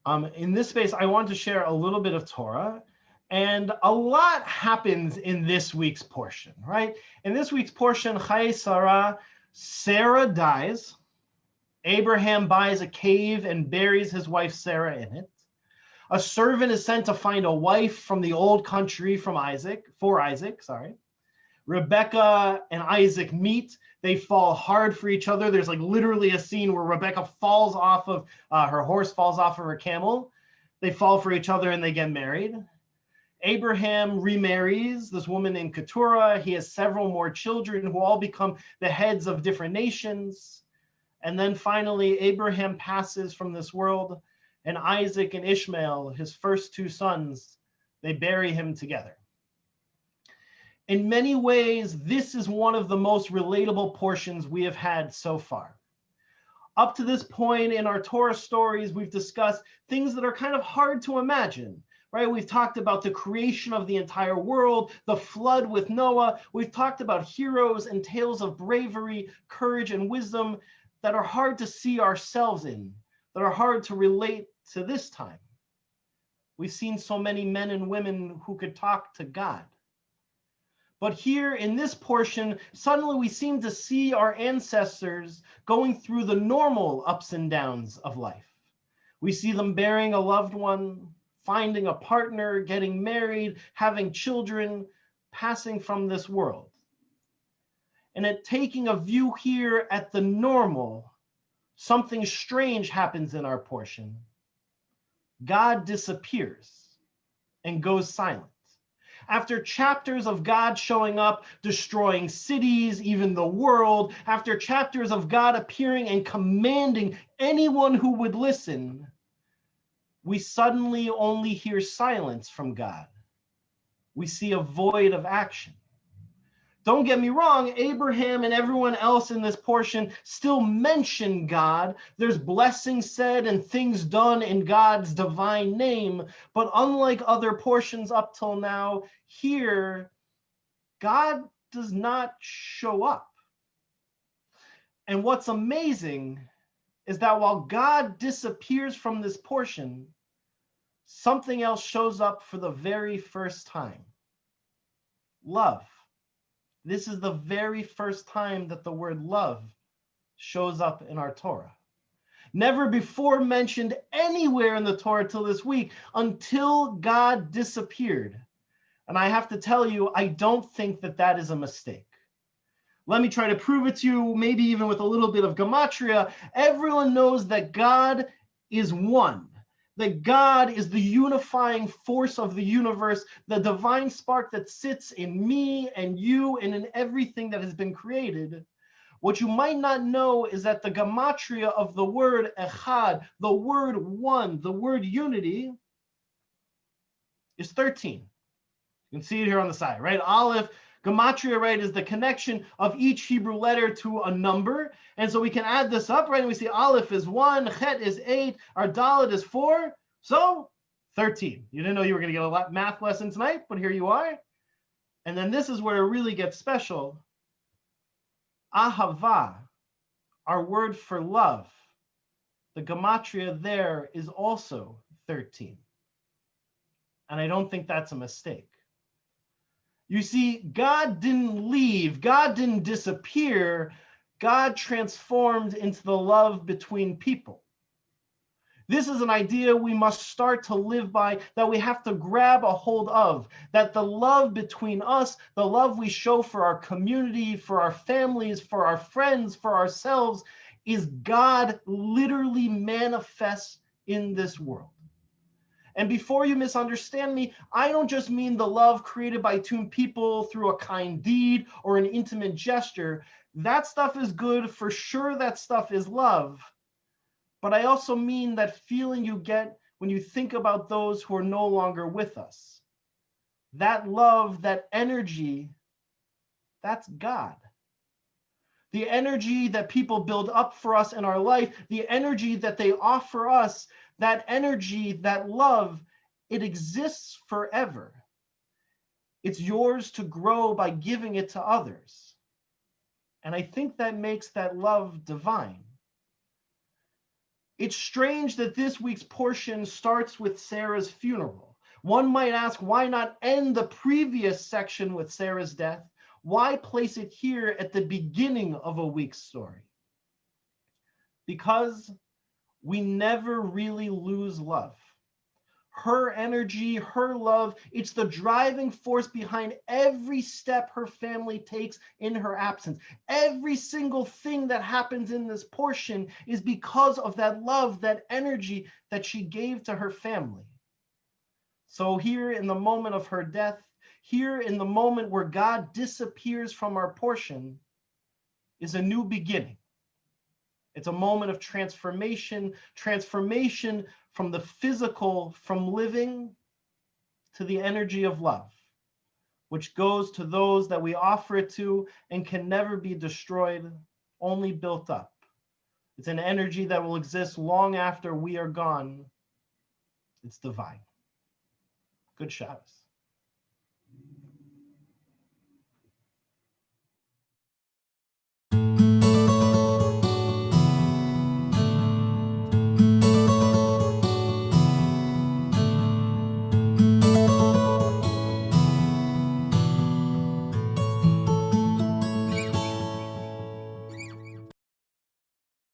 In this space, I want to share a little bit of Torah, and a lot happens in this week's portion, right? In this week's portion, Chayei, Sarah dies. Abraham buys a cave and buries his wife Sarah in it. A servant is sent to find a wife from the old country for Isaac. Rebecca and Isaac meet. They fall hard for each other. There's like literally a scene where Rebecca falls off of her horse, falls off of her camel. They fall for each other and they get married. Abraham remarries this woman named Keturah. He has several more children who all become the heads of different nations. And then finally, Abraham passes from this world, and Isaac and Ishmael, his first two sons, they bury him together. In many ways, this is one of the most relatable portions we have had so far. Up to this point in our Torah stories, we've discussed things that are kind of hard to imagine, right? We've talked about the creation of the entire world, the flood with Noah. We've talked about heroes and tales of bravery, courage, and wisdom that are hard to see ourselves in, that are hard to relate to this time. We've seen so many men and women who could talk to God. But here in this portion, suddenly we seem to see our ancestors going through the normal ups and downs of life. We see them burying a loved one, finding a partner, getting married, having children, passing from this world. And at taking a view here at the normal, something strange happens in our portion. God disappears and goes silent. After chapters of God showing up, destroying cities, even the world, after chapters of God appearing and commanding anyone who would listen, we suddenly only hear silence from God. We see a void of action. Don't get me wrong, Abraham and everyone else in this portion still mention God. There's blessings said and things done in God's divine name. But unlike other portions up till now, here, God does not show up. And what's amazing is that while God disappears from this portion, something else shows up for the very first time. Love. This is the very first time that the word love shows up in our Torah. Never before mentioned anywhere in the Torah till this week, until God disappeared. And I have to tell you, I don't think that that is a mistake. Let me try to prove it to you, maybe even with a little bit of gematria. Everyone knows that God is one. That God is the unifying force of the universe, the divine spark that sits in me and you and in everything that has been created. What you might not know is that the gematria of the word echad, the word one, the word unity, is 13. You can see it here on the side, right? Aleph, gematria, right, is the connection of each Hebrew letter to a number. And so we can add this up, right? And we see Aleph is 1, Chet is 8, our Dalet is 4. So 13. You didn't know you were going to get a math lesson tonight, but here you are. And then this is where it really gets special. Ahava, our word for love, the gematria there is also 13. And I don't think that's a mistake. You see, God didn't leave. God didn't disappear. God transformed into the love between people. This is an idea we must start to live by, that we have to grab a hold of, that the love between us, the love we show for our community, for our families, for our friends, for ourselves, is God literally manifests in this world. And before you misunderstand me, I don't just mean the love created by two people through a kind deed or an intimate gesture. That stuff is good. For sure, that stuff is love. But I also mean that feeling you get when you think about those who are no longer with us. That love, that energy, that's God. The energy that people build up for us in our life, the energy that they offer us, that energy, that love, it exists forever. It's yours to grow by giving it to others. And I think that makes that love divine. It's strange that this week's portion starts with Sarah's funeral. One might ask, why not end the previous section with Sarah's death? Why place it here at the beginning of a week's story? Because we never really lose love. Her energy, her love, it's the driving force behind every step her family takes in her absence. Every single thing that happens in this portion is because of that love, that energy that she gave to her family. So here in the moment of her death, here in the moment where God disappears from our portion, is a new beginning. It's a moment of transformation from the physical, from living, to the energy of love, which goes to those that we offer it to and can never be destroyed, only built up. It's an energy that will exist long after we are gone. It's divine. Good Shabbos.